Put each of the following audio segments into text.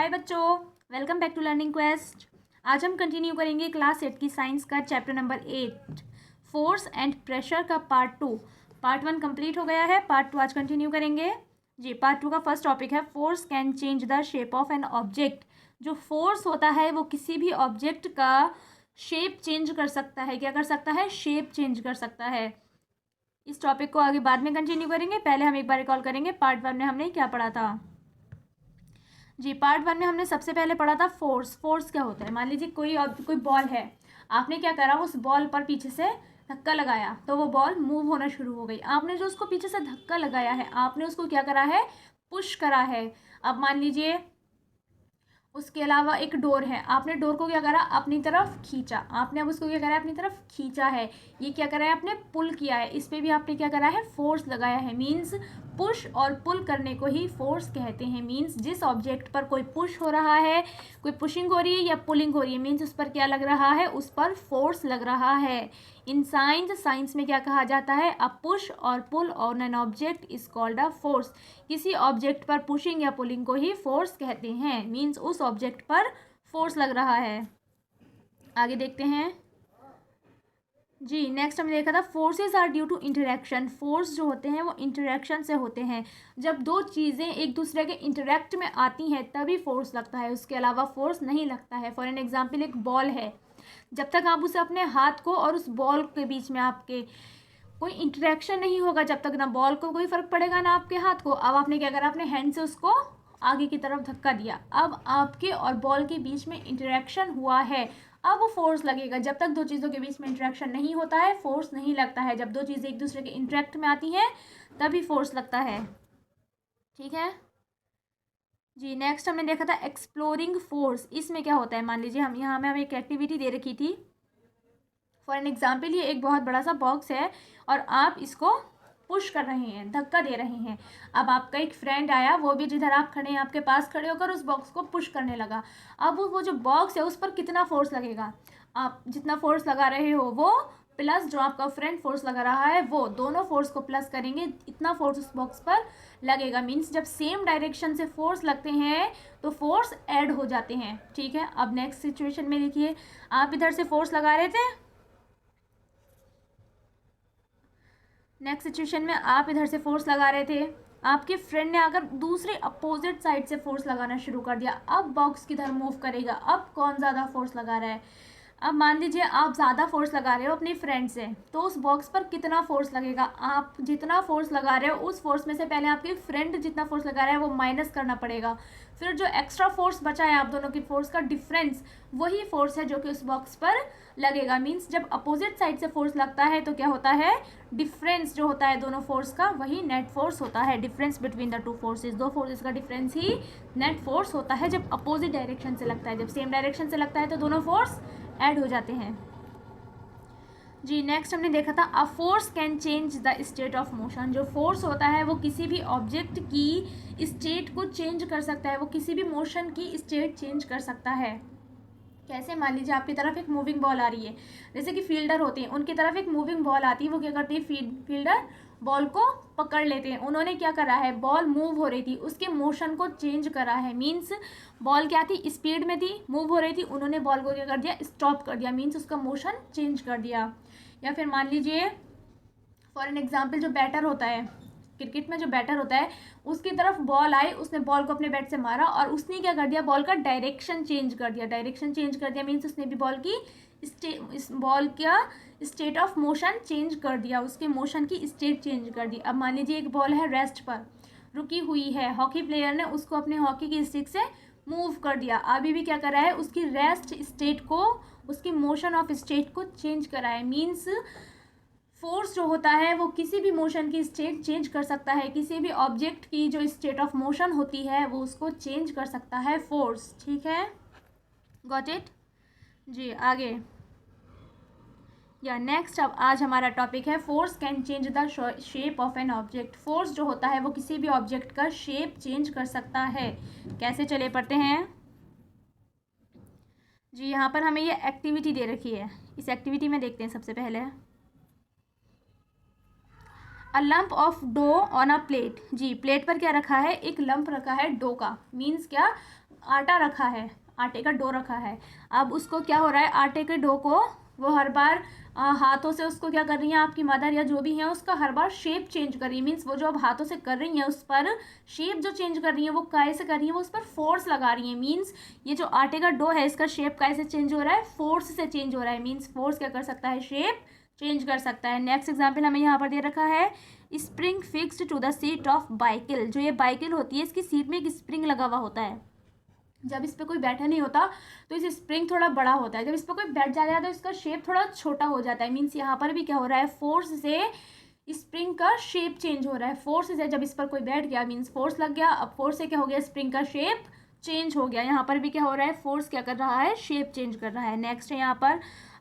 हाय बच्चों, welcome back to Learning Quest. आज हम कंटिन्यू करेंगे क्लास 8 की साइंस का chapter number 8 force and pressure का पार्ट 2। पार्ट 1 कंप्लीट हो गया है, पार्ट 2 आज कंटिन्यू करेंगे जी। पार्ट 2 का फर्स्ट टॉपिक है force can change the shape of an object. जो फोर्स होता है वो किसी भी ऑब्जेक्ट का शेप चेंज कर सकता है। क्या कर सकता है? शेप चेंज कर सकता है। इस टॉपिक को आगे बाद में कंटिन्यू करेंगे, पहले हम एक बार रिकॉल करेंगे पार्ट 1 में हमने क्या पढ़ा था जी। पार्ट 1 में हमने सबसे पहले पढ़ा था फोर्स। फोर्स क्या होता है? मान लीजिए कोई बॉल है, आपने क्या करा, उस बॉल पर पीछे से धक्का लगाया तो वो बॉल मूव होना शुरू हो गई। आपने जो उसको पीछे से धक्का लगाया है, आपने उसको क्या करा है? पुश करा है। अब मान लीजिए उसके अलावा एक डोर है, आपने डोर को क्या करा? अपनी तरफ खींचा। आपने अब उसको क्या करा है? अपनी तरफ खींचा है। ये क्या करा है? आपने पुल किया है। इस पे भी आपने क्या करा है? फोर्स लगाया है। मीन्स पुश और पुल करने को ही फोर्स कहते हैं। मीन्स जिस ऑब्जेक्ट पर कोई पुश हो रहा है, कोई पुशिंग हो रही है या पुलिंग हो रही है, मीन्स उस पर क्या लग रहा है? उस पर फोर्स लग रहा है। इन साइंस में क्या कहा जाता है? अ पुश और pull on an object is called a force. किसी ऑब्जेक्ट पर पुशिंग या पुलिंग को ही फोर्स कहते हैं। मीन्स उस ऑब्जेक्ट पर फोर्स लग रहा है। आगे देखते हैं जी। नेक्स्ट हमने देखा था forces are due to interaction. Force जो होते हैं वो इंटरेक्शन से होते हैं। जब दो चीज़ें एक दूसरे के इंटरेक्ट में आती हैं तभी फोर्स लगता है, उसके अलावा फोर्स नहीं लगता है। फॉर एन एग्जाम्पल, एक बॉल है, जब तक आप उसे अपने हाथ को और उस बॉल के बीच में आपके कोई इंटरेक्शन नहीं होगा, जब तक ना बॉल को कोई फर्क पड़ेगा ना आपके हाथ को। अब आपने क्या करा? अपने हैंड से उसको आगे की तरफ धक्का दिया। अब आपके और बॉल के बीच में इंटरेक्शन हुआ है, अब वो फोर्स लगेगा। जब तक दो चीज़ों के बीच में इंटरेक्शन नहीं होता है फोर्स नहीं लगता है। जब दो चीज़ें एक दूसरे के इंटरेक्ट में आती हैं तभी फोर्स लगता है। ठीक है जी। नेक्स्ट हमने देखा था एक्सप्लोरिंग फोर्स। इसमें क्या होता है? मान लीजिए हम यहाँ में हमें एक एक्टिविटी दे रखी थी। फॉर एन एग्जाम्पल, ये एक बहुत बड़ा सा बॉक्स है और आप इसको पुश कर रहे हैं, धक्का दे रहे हैं। अब आपका एक फ्रेंड आया, वो भी जिधर आप खड़े हैं आपके पास खड़े होकर उस बॉक्स को पुश करने लगा। अब वो जो बॉक्स है उस पर कितना फोर्स लगेगा? आप जितना फोर्स लगा रहे हो वो प्लस जो आपका फ्रेंड फोर्स लगा रहा है, वो दोनों फोर्स को प्लस करेंगे, इतना फोर्स उस बॉक्स पर लगेगा। मीन्स जब सेम डायरेक्शन से फोर्स लगते हैं तो फोर्स ऐड हो जाते हैं। ठीक है, अब नेक्स्ट सिचुएशन में देखिए, आप इधर से फोर्स लगा रहे थे, नेक्स्ट सिचुएशन में आप इधर से फोर्स लगा रहे थे, आपके फ्रेंड ने आकर दूसरे अपोजिट साइड से फोर्स लगाना शुरू कर दिया। अब बॉक्स किधर मूव करेगा? अब कौन ज़्यादा फोर्स लगा रहा है? अब मान लीजिए आप ज़्यादा फोर्स लगा रहे हो अपने फ्रेंड से, तो उस बॉक्स पर कितना फोर्स लगेगा? आप जितना फोर्स लगा रहे हो उस फोर्स में से पहले आपके फ्रेंड जितना फोर्स लगा रहा है वो माइनस करना पड़ेगा। फिर जो एक्स्ट्रा फोर्स बचा है आप दोनों की फोर्स का डिफरेंस, वही फोर्स है जो कि उस बॉक्स पर लगेगा। मीन्स जब अपोजिट साइड से फोर्स लगता है तो क्या होता है? डिफरेंस जो होता है दोनों फोर्स का वही नेट फोर्स होता है। Difference between the two forces, दो फोर्सेज का डिफरेंस ही नेट फोर्स होता है जब अपोजिट डायरेक्शन से लगता है। जब सेम डायरेक्शन से लगता है तो दोनों फोर्स ऐड हो जाते हैं जी। नेक्स्ट हमने देखा था a force can change the state of motion. जो फोर्स होता है वो किसी भी ऑब्जेक्ट की स्टेट को चेंज कर सकता है, वो किसी भी मोशन की स्टेट चेंज कर सकता है। कैसे? मान लीजिए आपकी तरफ एक मूविंग बॉल आ रही है, जैसे कि फील्डर होते हैं, उनकी तरफ एक मूविंग बॉल आती है, वो क्या करती है? फील्डर बॉल को पकड़ लेते हैं। उन्होंने क्या करा है? बॉल मूव हो रही थी, उसके मोशन को चेंज करा है। मीन्स बॉल क्या थी? स्पीड में थी, मूव हो रही थी, उन्होंने बॉल को क्या कर दिया? स्टॉप कर दिया। मीन्स उसका मोशन चेंज कर दिया। या फिर मान लीजिए फॉर एन एग्जाम्पल, जो बैटर होता है क्रिकेट में, जो बैटर होता है उसकी तरफ बॉल आई, उसने बॉल को अपने बैट से मारा और उसने क्या कर दिया? बॉल का डायरेक्शन चेंज कर दिया। डायरेक्शन चेंज कर दिया मीन्स उसने भी बॉल का स्टेट ऑफ मोशन चेंज कर दिया, उसके मोशन की स्टेट चेंज कर दी। अब मान लीजिए एक बॉल है रेस्ट पर रुकी हुई है, हॉकी प्लेयर ने उसको अपने हॉकी की स्टिक से मूव कर दिया। अभी भी क्या करा है? उसकी रेस्ट स्टेट को, उसकी मोशन ऑफ स्टेट को चेंज करा है। मीन्स फोर्स जो होता है वो किसी भी मोशन की स्टेट चेंज कर सकता है, किसी भी ऑब्जेक्ट की जो स्टेट ऑफ मोशन होती है वो उसको चेंज कर सकता है फोर्स। ठीक है, गॉट इट जी। आगे या नेक्स्ट, अब आज हमारा टॉपिक है force can change the shape of an object. Force जो होता है वो किसी भी ऑब्जेक्ट का शेप चेंज कर सकता है। कैसे? चले पढ़ते हैं जी। यहाँ पर हमें ये एक्टिविटी दे रखी है, इस एक्टिविटी में देखते हैं सबसे पहले a lump of dough on a plate. जी, प्लेट पर क्या रखा है? एक लंप रखा है डो का। मीन्स क्या? आटा रखा है, आटे का डो रखा है। अब उसको क्या हो रहा है, आटे के डो को वो हर बार हाथों से उसको क्या कर रही हैं आपकी मदर या जो भी है, उसका हर बार शेप चेंज कर रही है। मीन्स वो जो अब हाथों से कर रही हैं उस पर शेप जो चेंज कर रही है वो कैसे कर रही है, वो उस पर फोर्स लगा रही है। मीन्स ये जो आटे का डो है इसका शेप कैसे चेंज हो रहा है, फोर्स से चेंज हो रहा है। मीन्स फोर्स क्या कर सकता है, शेप चेंज कर सकता है। नेक्स्ट एग्जाम्पल हमें यहाँ पर दे रखा है, spring fixed to the seat of bicycle. जो ये बाइकिल होती है इसकी सीट में एक स्प्रिंग लगा हुआ होता है। जब इस पर कोई बैठा नहीं होता तो इस स्प्रिंग थोड़ा बड़ा होता है, जब इस पर कोई बैठ जाता है तो इसका शेप थोड़ा छोटा हो जाता है। मीन्स यहाँ पर भी क्या हो रहा है, फोर्स से स्प्रिंग का शेप चेंज हो रहा है। फोर्स से जब इस पर कोई बैठ गया मीन्स फोर्स लग गया, अब फोर्स से क्या हो गया, स्प्रिंग का शेप चेंज हो गया। यहाँ पर भी क्या हो रहा है, फोर्स क्या कर रहा है, शेप चेंज कर रहा है। नेक्स्ट है यहाँ पर,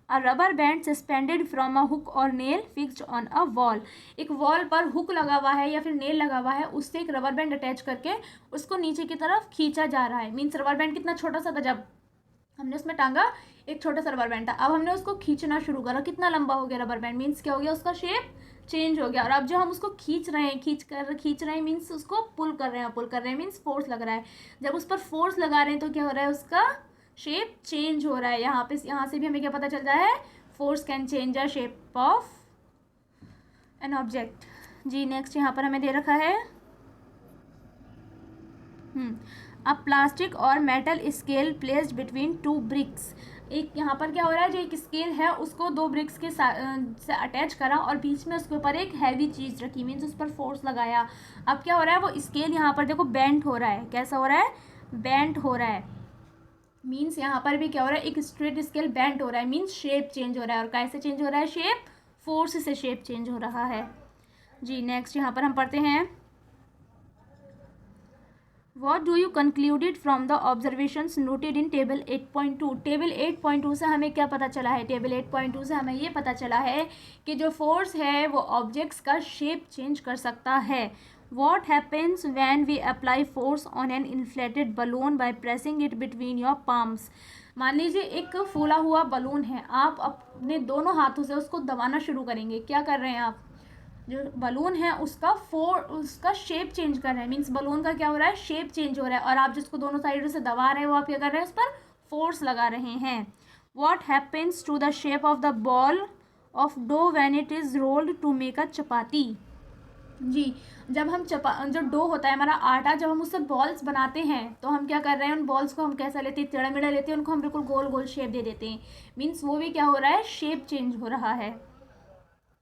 a rubber band suspended from a hook or nail fixed on a wall. एक वॉल पर हुक लगा हुआ है या फिर नेल लगा हुआ है, उससे एक रबर बैंड अटैच करके उसको नीचे की तरफ खींचा जा रहा है। मीन्स रबर बैंड कितना छोटा सा था, जब हमने उसमें टांगा एक छोटा सा रबर बैंड था, अब हमने उसको खींचना शुरू करा, कितना लंबा हो गया रबर बैंड। मीन्स क्या हो गया, उसका शेप चेंज हो गया। और अब जो हम उसको खींच रहे हैं, खींच रहे हैं मीन्स उसको पुल कर रहे हैं मीन्स फोर्स लग रहा है। जब उस पर फोर्स लगा रहे हैं तो क्या हो रहा है, उसका शेप चेंज हो रहा है। यहाँ से भी हमें क्या पता चल रहा है, force can change the shape of an object. जी नेक्स्ट यहाँ पर हमें दे रखा है, अब प्लास्टिक और metal scale placed between two bricks. एक यहाँ पर क्या हो रहा है, जो एक स्केल है उसको दो ब्रिक्स के से अटैच करा और बीच में उसके ऊपर एक हैवी चीज़ रखी, मीन्स उस पर फोर्स लगाया। अब क्या हो रहा है, वो स्केल यहाँ पर देखो बेंट हो रहा है। कैसा हो रहा है, बेंट हो रहा है। मीन्स यहाँ पर भी क्या हो रहा है, एक स्ट्रेट स्केल बेंट हो रहा है, मीन्स शेप चेंज हो रहा है। और कैसे चेंज हो रहा है, शेप, फोर्स से शेप चेंज हो रहा है। जी नेक्स्ट यहाँ पर हम पढ़ते हैं, What do you concluded from the observations noted in table 8.2? Table 8.2 से हमें क्या पता चला है, टेबल 8.2 से हमें ये पता चला है कि जो फोर्स है वो ऑब्जेक्ट्स का शेप चेंज कर सकता है। What happens when we apply force on an inflated balloon by pressing it between your palms? मान लीजिए एक फूला हुआ बलून है, आप अपने दोनों हाथों से उसको दबाना शुरू करेंगे। क्या कर रहे हैं आप, जो बलून है उसका शेप चेंज कर रहे हैं। मीन्स बलून का क्या हो रहा है, शेप चेंज हो रहा है। और आप जिसको दोनों साइडों से दबा रहे हो, आप क्या कर रहे हैं, उस पर फोर्स लगा रहे हैं। What happens to the shape of the ball of dough when it is rolled to make a chapati? जी जब हम जो डो होता है हमारा आटा, जब हम उससे बॉल्स बनाते हैं तो हम क्या कर रहे हैं, उन बॉल्स को हम कैसा लेते हैं, टेढ़ा मेढ़ा लेते हैं, उनको हम बिल्कुल गोल गोल शेप दे देते हैं। मीन्स वो भी क्या हो रहा है, शेप चेंज हो रहा है।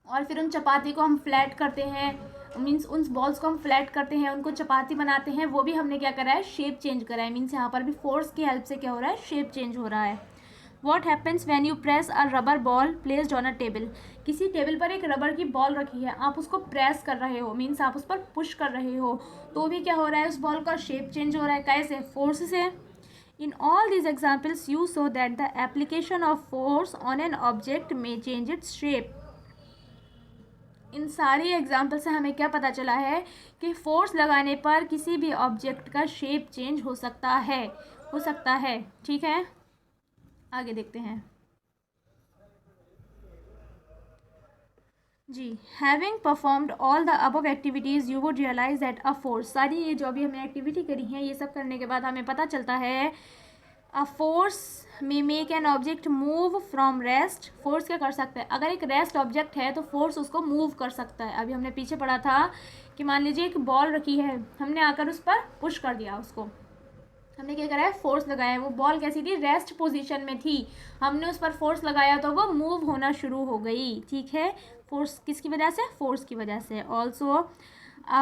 और फिर उन चपाती को हम फ्लैट करते हैं, मीन्स उन बॉल्स को हम फ्लैट करते हैं, उनको चपाती बनाते हैं, वो भी हमने क्या करा है, शेप चेंज करा है। मीन्स यहाँ पर भी फोर्स की हेल्प से क्या हो रहा है, शेप चेंज हो रहा है। What happens when you press a rubber ball placed on a table? किसी टेबल पर एक रबर की बॉल रखी है, आप उसको प्रेस कर रहे हो, मीन्स आप उस पर पुश कर रहे हो, तो भी क्या हो रहा है, उस बॉल का शेप चेंज हो रहा है। कैसे, फोर्स से। In all these examples you show that the application of force on an object may change its shape. इन सारी एग्जाम्पल से हमें क्या पता चला है कि फोर्स लगाने पर किसी भी ऑब्जेक्ट का शेप चेंज हो सकता है। ठीक है, आगे देखते हैं। जी having performed all the above activities you would realise that a force. सारी ये जो भी हमने एक्टिविटी करी है, ये सब करने के बाद हमें पता चलता है a force may make an object move from rest. Force क्या कर सकता है, अगर एक रेस्ट ऑब्जेक्ट है तो फोर्स उसको मूव कर सकता है। अभी हमने पीछे पढ़ा था कि मान लीजिए एक बॉल रखी है, हमने आकर उस पर पुश कर दिया, उसको हमने क्या करा है, फोर्स लगाया है। वो बॉल कैसी थी, रेस्ट पोजीशन में थी, हमने उस पर फोर्स लगाया तो वो मूव होना शुरू हो गई। ठीक है, फोर्स किसकी वजह से, फोर्स की वजह से। Also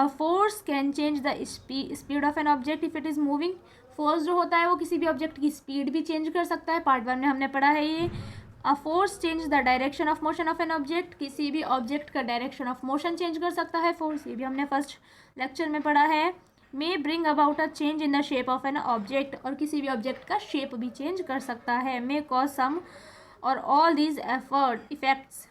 force can change the speed of an object if it is moving. Force जो होता है वो किसी भी ऑब्जेक्ट की स्पीड भी चेंज कर सकता है, पार्ट 1 में हमने पढ़ा है ये। A force change the direction of motion of an object, किसी भी ऑब्जेक्ट का डायरेक्शन ऑफ मोशन चेंज कर सकता है फोर्स, ये भी हमने फर्स्ट लेक्चर में पढ़ा है। मे bring about a change in the shape of an object, और किसी भी ऑब्जेक्ट का शेप भी चेंज कर सकता है। मे कॉज सम और ऑल दीज इफेक्ट्स,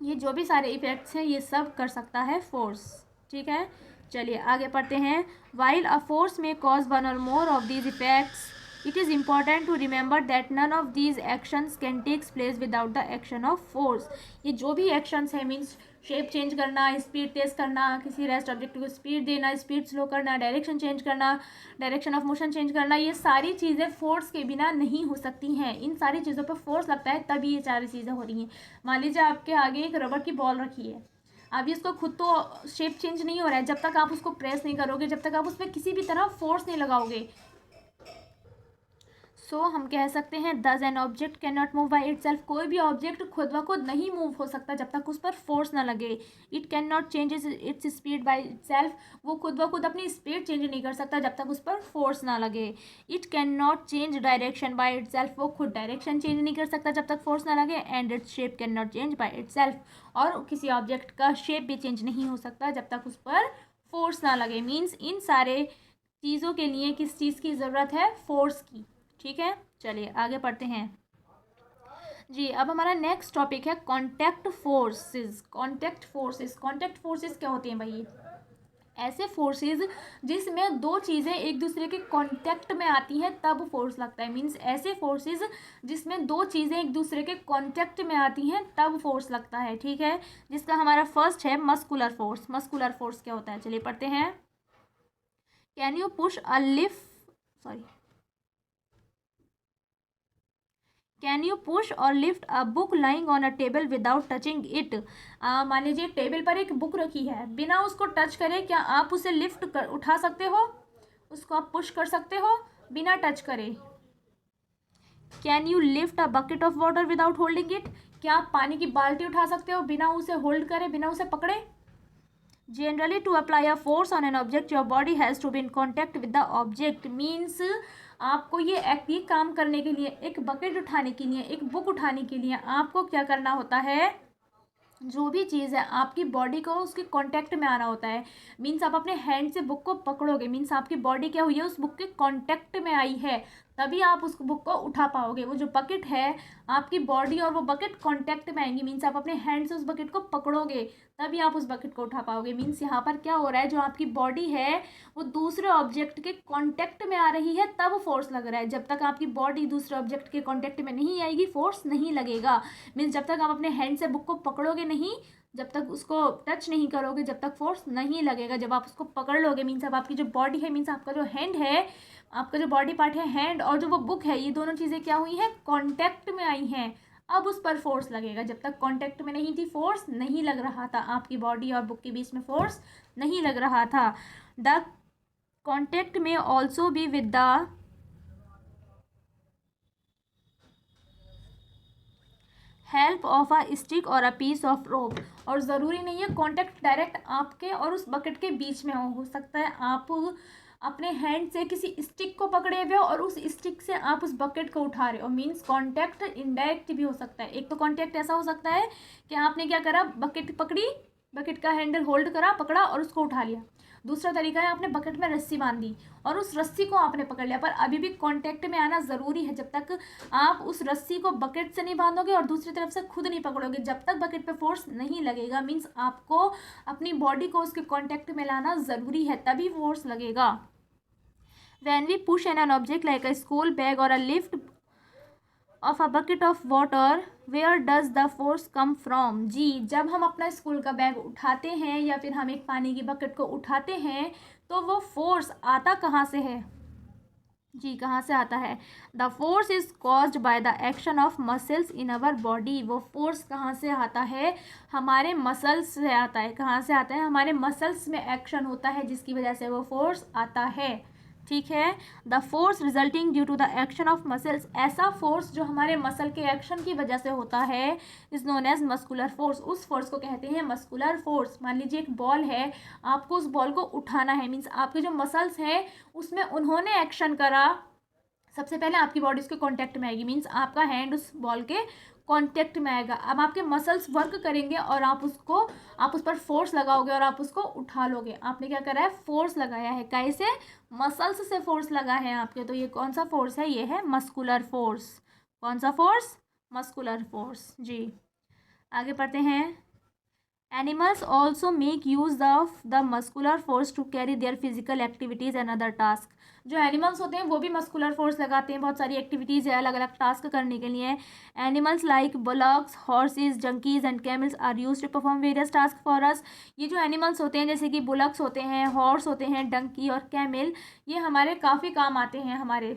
ये जो भी सारे इफेक्ट्स हैं ये सब कर सकता है फोर्स। ठीक है, चलिए आगे पढ़ते हैं। While a force may cause one or more of these effects, it is important to remember that none of these actions can takes place without the action of force. ये जो भी एक्शंस हैं, मीन्स शेप चेंज करना, speed तेज करना, किसी rest object को speed देना, स्पीड स्लो करना, डायरेक्शन चेंज करना, डायरेक्शन ऑफ मोशन चेंज करना, ये सारी चीज़ें फोर्स के बिना नहीं हो सकती हैं। इन सारी चीज़ों पर फोर्स लगता है तभी ये सारी चीज़ें हो रही हैं। मान लीजिए आपके आगे एक रबड़ की बॉल रखी है, अभी उसको खुद तो शेप चेंज नहीं हो रहा है, जब तक आप उसको प्रेस नहीं करोगे, जब तक आप उस पर किसी भी तरह फोर्स नहीं लगाओगे। सो हम कह सकते हैं दस an object can not move by it self, कोई भी ऑब्जेक्ट खुद ब खुद नहीं मूव हो सकता जब तक उस पर फोर्स ना लगे। It can not change its speed by it self, वो खुद ब खुद अपनी स्पीड चेंज नहीं कर सकता जब तक उस पर फोर्स ना लगे। It can not change direction by it self, वो खुद डायरेक्शन चेंज नहीं कर सकता जब तक फोर्स ना लगे। And its shape can not change by it self, और किसी ऑब्जेक्ट का शेप भी चेंज नहीं हो सकता जब तक उस पर फोर्स ना लगे। मीन्स इन सारे चीज़ों के लिए किस चीज़ की ज़रूरत है? फोर्स की। ठीक है, चलिए आगे पढ़ते हैं जी। अब हमारा नेक्स्ट टॉपिक है कॉन्टैक्ट फोर्सेस। कॉन्टैक्ट फोर्सेस क्या होती हैं भाई? ऐसे फोर्सेस जिसमें दो चीज़ें एक दूसरे के कांटेक्ट में आती हैं तब फोर्स लगता है। मींस ऐसे फोर्सेस जिसमें दो चीज़ें एक दूसरे के कांटेक्ट में आती हैं तब फोर्स लगता है। ठीक है, जिसका हमारा फर्स्ट है मस्कुलर फोर्स। मस्कुलर फोर्स क्या होता है? चलिए पढ़ते हैं। Can you push a can you push or lift a book lying on a table without touching it? मान लीजिए टेबल पर एक बुक रखी है, बिना उसको टच करे क्या आप उसे उठा सकते हो? उसको आप पुश कर सकते हो बिना टच करे? Can you lift a bucket of water without holding it? क्या आप पानी की बाल्टी उठा सकते हो बिना उसे होल्ड करे, बिना उसे पकड़े? Generally to apply a force on an object your body has to be in contact with the object. Means आपको ये काम करने के लिए, एक बकेट उठाने के लिए, एक बुक उठाने के लिए आपको क्या करना होता है? जो भी चीज़ है आपकी बॉडी को उसके कांटेक्ट में आना होता है। मीन्स आप अपने हैंड से बुक को पकड़ोगे, मीन्स आपकी बॉडी क्या हुई है? उस बुक के कांटेक्ट में आई है, तभी आप उस बुक को उठा पाओगे। वो जो बकेट है, आपकी बॉडी और वो बकेट कांटेक्ट में आएंगी। मीन्स आप अपने हैंड से उस बकेट को पकड़ोगे तभी आप उस बकेट को उठा पाओगे। मीन्स यहाँ पर क्या हो रहा है? जो आपकी बॉडी है वो दूसरे ऑब्जेक्ट के कांटेक्ट में आ रही है तब फोर्स लग रहा है। जब तक आपकी बॉडी दूसरे ऑब्जेक्ट के कांटेक्ट में नहीं आएगी फोर्स नहीं लगेगा। मीन्स जब तक आप अपने हैंड से बुक को पकड़ोगे नहीं, जब तक उसको टच नहीं करोगे, जब तक फोर्स नहीं लगेगा। जब आप उसको पकड़ लोगे, मीन्स अब आपकी जो बॉडी है, मीन्स आपका जो हैंड है, आपका जो बॉडी पार्ट है हैंड और जो वो बुक है, ये दोनों चीज़ें क्या हुई हैं? कांटेक्ट में आई हैं, अब उस पर फोर्स लगेगा। जब तक कांटेक्ट में नहीं थी फोर्स नहीं लग रहा था, आपकी बॉडी और बुक के बीच में फोर्स नहीं लग रहा था। द कॉन्टेक्ट में also be with the help of a stick और अ पीस ऑफ रोप। और ज़रूरी नहीं है कांटेक्ट डायरेक्ट आपके और उस बकेट के बीच में हो सकता है आप अपने हैंड से किसी स्टिक को पकड़े हुए हो और उस स्टिक से आप उस बकेट को उठा रहे हो। मीन्स कांटेक्ट इनडायरेक्ट भी हो सकता है। एक तो कांटेक्ट ऐसा हो सकता है कि आपने क्या करा, बकेट पकड़ी, बकेट का हैंडल होल्ड करा, पकड़ा और उसको उठा लिया। दूसरा तरीका है आपने बकेट में रस्सी बांध दी और उस रस्सी को आपने पकड़ लिया, पर अभी भी कांटेक्ट में आना ज़रूरी है। जब तक आप उस रस्सी को बकेट से नहीं बांधोगे और दूसरी तरफ से खुद नहीं पकड़ोगे, जब तक बकेट पे फोर्स नहीं लगेगा। मीन्स आपको अपनी बॉडी को उसके कांटेक्ट में लाना ज़रूरी है, तभी फोर्स लगेगा। When we push an object like a school bag or a lift of a bucket of water, where does the force come from? जी, जब हम अपना स्कूल का बैग उठाते हैं या फिर हम एक पानी की बकेट को उठाते हैं तो वो फोर्स आता कहाँ से है? जी, कहाँ से आता है? The force is caused by the action of muscles in our body. वो फोर्स कहाँ से आता है? हमारे मसल्स से आता है। कहाँ से आता है? हमारे मसल्स में एक्शन होता है जिसकी वजह से वो फोर्स आता है। ठीक है, the force resulting due to the action of muscles, ऐसा फोर्स जो हमारे मसल के एक्शन की वजह से होता है, is known as muscular force. उस फोर्स को कहते हैं मस्कुलर फोर्स। मान लीजिए एक बॉल है, आपको उस बॉल को उठाना है, मीन्स आपके जो मसल्स हैं उसमें उन्होंने एक्शन करा। सबसे पहले आपकी बॉडी उसके कांटेक्ट में आएगी, मीन्स आपका हैंड उस बॉल के कांटेक्ट में आएगा। अब आपके मसल्स वर्क करेंगे और आप उस पर फोर्स लगाओगे और आप उसको उठा लोगे। आपने क्या करा है? फोर्स लगाया है। कैसे? मसल्स से फोर्स लगा है आपके। तो ये कौन सा फोर्स है? ये है मस्कुलर फोर्स। कौन सा फोर्स? Muscular force. जी, आगे पढ़ते हैं। Animals also make use of the muscular force to carry their physical activities and other task. जो एनिमल्स होते हैं वो भी मस्कुलर फोर्स लगाते हैं बहुत सारी एक्टिविटीज़ है अलग अलग टास्क करने के लिए। Animals like bullocks, horses, donkeys and camels are use to perform various task for us. ये जो एनिमल्स होते हैं जैसे कि बुलक्स होते हैं, हॉर्स होते हैं, डंकी और कैमल, ये हमारे काफ़ी काम आते हैं, हमारे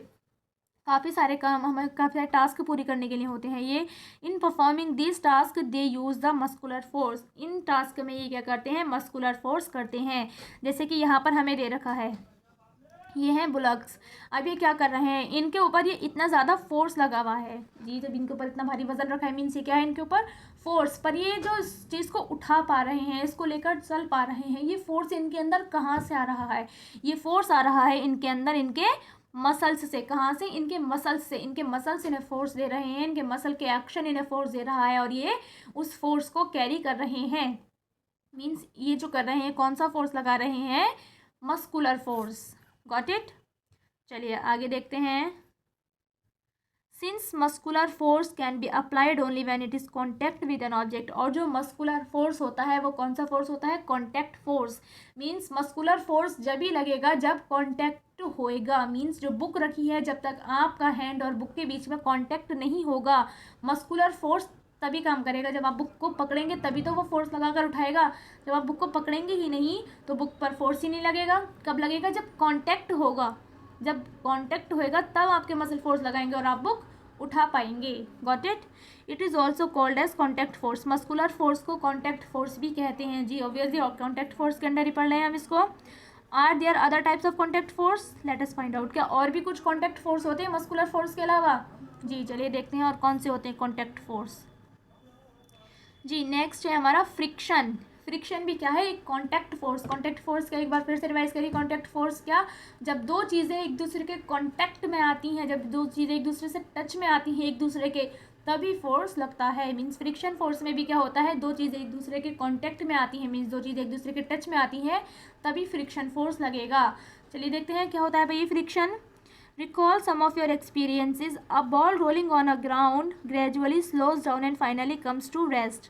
काफ़ी सारे काम, हमें काफ़ी सारे टास्क पूरी करने के लिए होते हैं ये। In performing this task they use the muscular force. In task में ये क्या करते हैं, मस्कुलर फोर्स करते हैं। जैसे कि यहाँ पर हमें दे रखा है, ये हैं बुलक्स। अब ये क्या कर रहे हैं, इनके ऊपर ये इतना ज़्यादा फोर्स लगा हुआ है जी, जब इनके ऊपर इतना भारी वजन रखा है मीन्स ये क्या है, इनके ऊपर फोर्स। पर ये जो इस चीज़ को उठा पा रहे हैं, इसको लेकर चल पा रहे हैं, ये फोर्स इनके अंदर कहाँ से आ रहा है, ये फोर्स आ रहा है इनके अंदर इनके मसल्स से। कहाँ से, इनके मसल्स से। इनके मसल्स इन्हें फोर्स दे रहे हैं, इनके मसल के एक्शन इन्हें फोर्स दे रहा है और ये उस फोर्स को कैरी कर रहे हैं। मीन्स ये जो कर रहे हैं, कौन सा फोर्स लगा रहे हैं, मस्कुलर फोर्स। Got it. चलिए आगे देखते हैं। Since muscular force can be applied only when it is contact with an object. और जो मस्कुलर फोर्स होता है वो कौन सा फोर्स होता है, contact force. Means muscular force जब ही लगेगा जब कॉन्टैक्ट होएगा। मीन्स जो बुक रखी है, जब तक आपका हैंड और बुक के बीच में कॉन्टैक्ट नहीं होगा, मस्कुलर फोर्स तभी काम करेगा। जब आप बुक को पकड़ेंगे तभी तो वो फोर्स लगा कर उठाएगा। जब आप बुक को पकड़ेंगे ही नहीं तो बुक पर फोर्स ही नहीं लगेगा। कब लगेगा, जब कॉन्टैक्ट होगा। जब कॉन्टैक्ट होएगा तब आपके मसल फोर्स लगाएंगे और आप बुक उठा पाएंगे। Got it. It is also called as contact force. Muscular force को कॉन्टैक्ट फोर्स भी कहते हैं जी, ऑब्वियसली। और कॉन्टैक्ट फोर्स के अंडर ही पढ़ रहे हैं हम इसको। Are there other types of contact force, let us find out. क्या और भी कुछ कॉन्टैक्ट फोर्स होते हैं मस्कुलर फोर्स के अलावा? जी चलिए देखते हैं और कौन से होते हैं कॉन्टैक्ट फोर्स। जी नेक्स्ट है हमारा फ्रिक्शन। फ्रिक्शन भी क्या है, एक कॉन्टैक्ट फोर्स। कॉन्टैक्ट फोर्स का एक बार फिर से रिवाइज करिए। कॉन्टैक्ट फोर्स क्या, जब दो चीज़ें एक दूसरे के कॉन्टैक्ट में आती हैं, जब दो चीज़ें एक दूसरे से टच में आती हैं एक दूसरे के, तभी फोर्स लगता है। मीन्स फ्रिक्शन फोर्स में भी क्या होता है, दो चीज़ें एक दूसरे के कॉन्टैक्ट में आती हैं, मीन्स दो चीज़ें एक दूसरे के टच में आती हैं तभी फ्रिक्शन फोर्स लगेगा। चलिए देखते हैं क्या होता है भाई friction. Recall some of your experiences. A ball rolling on a ground gradually slows down and finally comes to rest.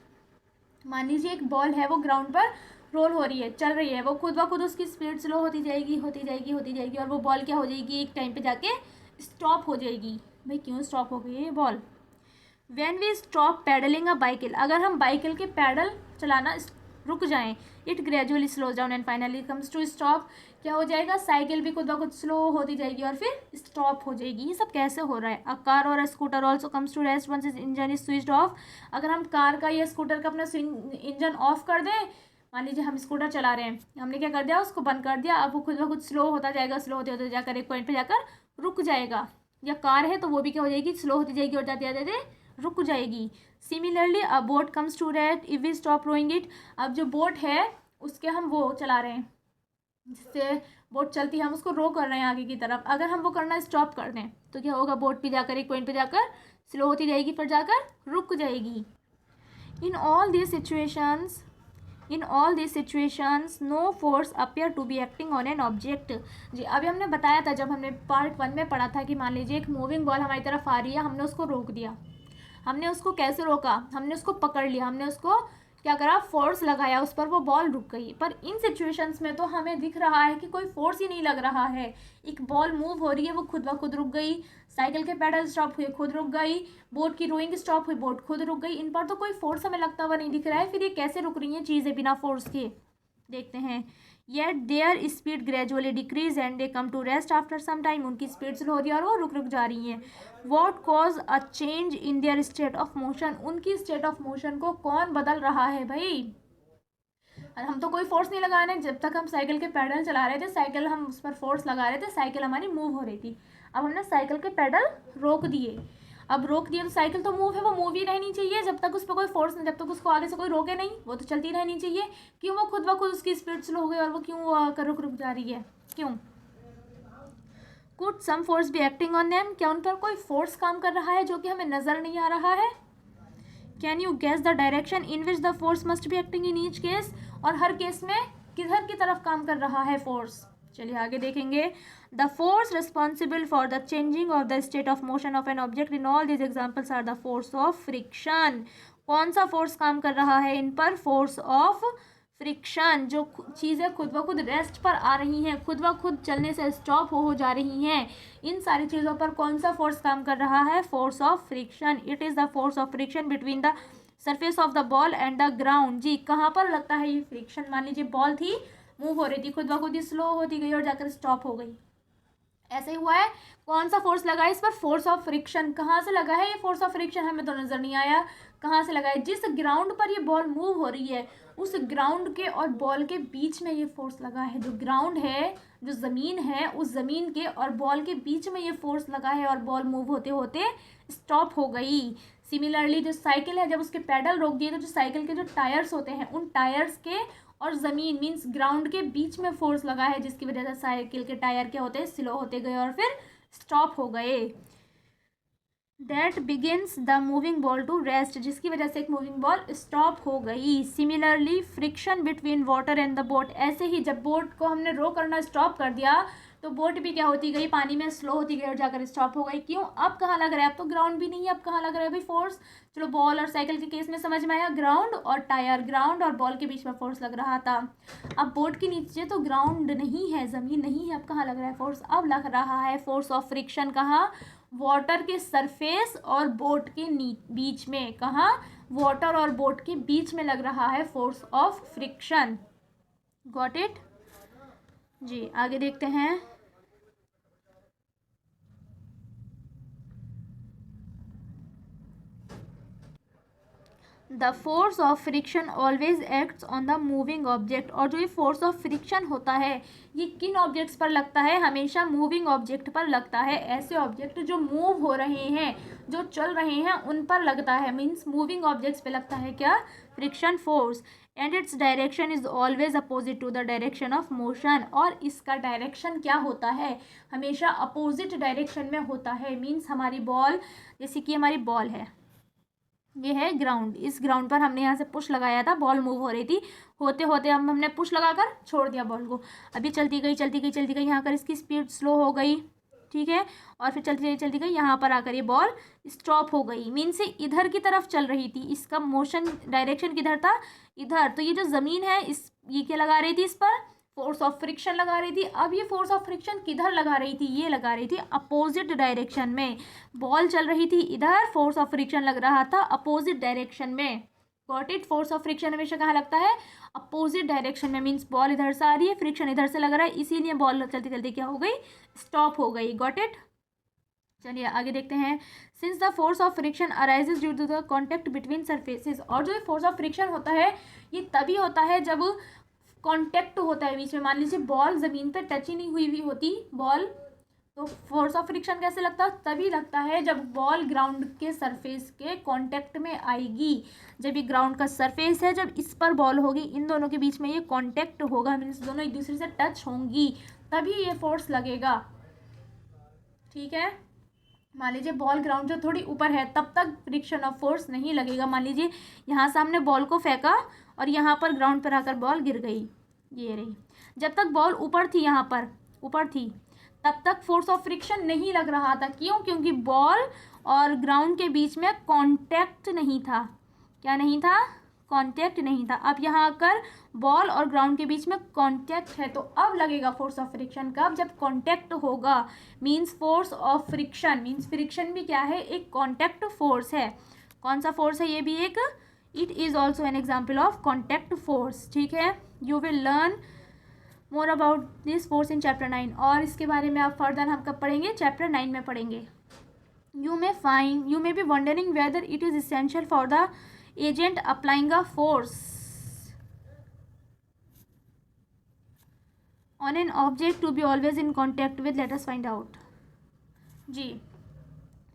मान लीजिए एक बॉल है, वो ग्राउंड पर रोल हो रही है, चल रही है, वो खुद ब खुद उसकी स्पीड स्लो होती जाएगी होती जाएगी होती जाएगी और वो बॉल क्या हो जाएगी, एक टाइम पे जाके स्टॉप हो जाएगी। भाई क्यों स्टॉप हो गई है ये ball? When we stop pedalling a bicycle, अगर हम बाइकिल के पैडल चलाना रुक जाएं, it gradually slows down and finally comes to stop. क्या हो जाएगा, साइकिल भी खुद ब खुद स्लो होती जाएगी और फिर स्टॉप हो जाएगी। ये सब कैसे हो रहा है? A car or a scooter also comes to rest once is engine is switched off. अगर हम कार का या स्कूटर का अपना इंजन ऑफ कर दें, मान लीजिए हम स्कूटर चला रहे हैं, हमने क्या कर दिया, उसको बंद कर दिया, अब वो खुद ब खुद स्लो होता जाएगा, स्लो होते होते जाकर एक पॉइंट पे जाकर रुक जाएगा। या कार है तो वो भी क्या हो जाएगी, स्लो होती जाएगी और जाते जाते रुक जाएगी। Similarly a boat comes to rest if we stop rowing it. अब जो बोट है उसके हम वो चला रहे हैं, जिससे बोट चलती है, हम उसको रो कर रहे हैं आगे की तरफ, अगर हम वो करना स्टॉप कर दें तो क्या होगा, बोट भी जाकर एक पॉइंट पे जाकर स्लो होती जाएगी फिर जाकर रुक जाएगी। In all these situations no force appear to be acting on an object. जी अभी हमने बताया था, जब हमने पार्ट 1 में पढ़ा था कि मान लीजिए एक मूविंग बॉल हमारी तरफ आ रही है, हमने उसको रोक दिया। हमने उसको कैसे रोका, हमने उसको पकड़ लिया, हमने उसको क्या करा, फोर्स लगाया उस पर, वो बॉल रुक गई। पर इन सिचुएशंस में तो हमें दिख रहा है कि कोई फोर्स ही नहीं लग रहा है। एक बॉल मूव हो रही है, वो खुद ब खुद रुक गई। साइकिल के पैडल स्टॉप हुए, खुद रुक गई। बोट की रोइंग स्टॉप हुई, बोट खुद रुक गई। इन पर तो कोई फोर्स हमें लगता हुआ नहीं दिख रहा है, फिर ये कैसे रुक रही हैं चीज़ें बिना फोर्स के? देखते हैं। Yet their speed gradually decrease and they come to rest after some time. उनकी स्पीड स्लो हो रही है और वो रुक रुक जा रही हैं। What cause a change in their state of motion. उनकी स्टेट ऑफ मोशन को कौन बदल रहा है भाई? हम तो कोई फोर्स नहीं लगा रहे, जब तक हम साइकिल के पैडल चला रहे थे, साइकिल हम उस पर फोर्स लगा रहे थे, साइकिल हमारी मूव हो रही थी। अब हमने साइकिल के पैडल रोक दिए, अब रोक दिए तो साइकिल तो मूव है, वो मूव ही रहनी चाहिए जब तक उस पर कोई फोर्स नहीं, जब तक उसको आगे से कोई रोके नहीं, वो तो चलती रहनी चाहिए। क्यों वो खुद ब खुद उसकी स्पीड स्लो हो गई और वो क्यों वो आकर रुक रुक जा रही है, क्यों? Could some force be acting on them. क्या उन पर कोई फोर्स काम कर रहा है जो कि हमें नजर नहीं आ रहा है? Can you guess the direction in which the force must be acting in each case. और हर केस में किधर की तरफ काम कर रहा है फोर्स? चलिए आगे देखेंगे। The force responsible for the changing of the state of motion of an object in all these examples are the force of friction. कौन सा फोर्स काम कर रहा है इन पर? Force of friction. जो चीज़ें खुद ब खुद रेस्ट पर आ रही हैं, खुद ब खुद चलने से स्टॉप हो जा रही हैं, इन सारी चीज़ों पर कौन सा फोर्स काम कर रहा है? Force of friction. It is the force of friction between the surface of the ball and the ground. जी, कहाँ पर लगता है ये फ्रिक्शन? मान लीजिए बॉल थी, मूव हो रही थी, खुद ब खुद ही स्लो होती गई और जाकर स्टॉप हो गई, ऐसे ही हुआ है। कौन सा फोर्स लगा है इस पर? Force of friction. कहाँ से लगा है ये फोर्स ऑफ फ्रिक्शन? हमें तो नजर नहीं आया कहाँ से लगा है। जिस ग्राउंड पर ये बॉल मूव हो रही है उस ग्राउंड के और बॉल के बीच में ये फोर्स लगा है। जो ग्राउंड है, जो ज़मीन है, उस ज़मीन के और बॉल के बीच में ये फोर्स लगा है और बॉल मूव होते होते स्टॉप हो गई। सिमिलरली जो साइकिल है, जब उसके पैडल रोक दिए तो जो साइकिल के जो टायर्स होते हैं उन टायर्स के और ज़मीन मीन्स ग्राउंड के बीच में फोर्स लगा है, जिसकी वजह से साइकिल के टायर क्या होते हैं? स्लो होते गए और फिर स्टॉप हो गए। That begins the moving ball to rest, जिसकी वजह से एक मूविंग बॉल स्टॉप हो गई। Similarly friction between water and the boat. ऐसे ही जब बोट को हमने रो करना स्टॉप कर दिया तो बोट भी क्या होती गई? पानी में स्लो होती गई और जाकर स्टॉप हो गई। क्यों? अब कहाँ लग रहा है? अब तो ग्राउंड भी नहीं है, अब कहाँ लग रहा है भाई फोर्स? चलो बॉल और साइकिल के केस में समझ में आया, ग्राउंड और टायर, ग्राउंड और बॉल के बीच में फोर्स लग रहा था। अब बोट के नीचे तो ग्राउंड नहीं है, ज़मीन नहीं है, अब कहाँ लग रहा है फोर्स? अब लग रहा है फोर्स ऑफ फ्रिक्शन। कहाँ? वाटर के सरफेस और बोट के बीच में। कहाँ? वाटर और बोट के बीच में लग रहा है force of friction. Got it? जी, आगे देखते हैं। The force of friction always acts on the moving object. और जो ये फोर्स ऑफ फ्रिक्शन होता है ये किन ऑब्जेक्ट्स पर लगता है? हमेशा मूविंग ऑब्जेक्ट पर लगता है। ऐसे ऑब्जेक्ट जो मूव हो रहे हैं, जो चल रहे हैं, उन पर लगता है। मीन्स मूविंग ऑब्जेक्ट्स पे लगता है क्या? Friction force. And its direction is always opposite to the direction of motion. और इसका डायरेक्शन क्या होता है? हमेशा अपोजिट डायरेक्शन में होता है। मीन्स हमारी बॉल, जैसे कि हमारी बॉल है, ये है ग्राउंड, इस ग्राउंड पर हमने यहाँ से पुश लगाया था, बॉल मूव हो रही थी, होते होते हमने पुश लगाकर छोड़ दिया बॉल को। अभी चलती गई चलती गई चलती गई, यहाँ कर इसकी स्पीड स्लो हो गई, ठीक है, और फिर चलती गई यहाँ पर आकर ये बॉल स्टॉप हो गई। मीन से इधर की तरफ चल रही थी, इसका मोशन डायरेक्शन किधर था? इधर। तो ये जो ज़मीन है इस, ये क्या लगा रही थी? इस पर फोर्स ऑफ फ्रिक्शन लगा रही थी। अब ये फोर्स ऑफ फ्रिक्शन किधर लगा रही थी? ये लगा रही थी अपोजिट डायरेक्शन में। बॉल चल रही थी इधर, फोर्स ऑफ फ्रिक्शन लग रहा था अपोजिट डायरेक्शन में। Got it? Force of friction हमेशा कहाँ लगता है? अपोजिट डायरेक्शन में। मीन्स बॉल इधर से आ रही है, फ्रिक्शन इधर से लग रहा है, इसीलिए बॉल चलती चलती क्या हो गई? स्टॉप हो गई। Got it? चलिए आगे देखते हैं। Since the force of friction arises due to the contact between surfaces. और जो फोर्स ऑफ फ्रिक्शन होता है ये तभी होता है जब कॉन्टैक्ट होता है बीच में। मान लीजिए बॉल ज़मीन पे टच ही नहीं हुई होती बॉल, तो फोर्स ऑफ फ्रिक्शन कैसे लगता? तभी लगता है जब बॉल ग्राउंड के सरफेस के कांटेक्ट में आएगी। जब ये ग्राउंड का सरफेस है, जब इस पर बॉल होगी, इन दोनों के बीच में ये कांटेक्ट होगा, मीन्स दोनों एक दूसरे से टच होंगी, तभी ये फोर्स लगेगा। ठीक है, मान लीजिए बॉल ग्राउंड जो थोड़ी ऊपर है तब तक फ्रिक्शन ऑफ फोर्स नहीं लगेगा। मान लीजिए यहाँ से हमने बॉल को फेंका और यहाँ पर ग्राउंड पर आकर बॉल गिर गई, ये रही। जब तक बॉल ऊपर थी, यहाँ पर ऊपर थी, तब तक फोर्स ऑफ फ्रिक्शन नहीं लग रहा था। क्यों? क्योंकि बॉल और ग्राउंड के बीच में कांटेक्ट नहीं था। क्या नहीं था? कांटेक्ट नहीं था। अब यहाँ आकर बॉल और ग्राउंड के बीच में कांटेक्ट है, तो अब लगेगा फोर्स ऑफ फ्रिक्शन। कब? जब कांटेक्ट होगा। Means force of friction, means friction भी क्या है? एक कांटेक्ट फोर्स है। कौन सा फोर्स है? ये भी एक, it is also an example of contact force. ठीक है, you will learn more about this force in chapter 9। और इसके बारे में आप फर्दर हम कब पढ़ेंगे? चैप्टर 9 में पढ़ेंगे। You may be wondering whether it is essential for the agent applying a force on an object to be always in contact with. Let us find out. जी,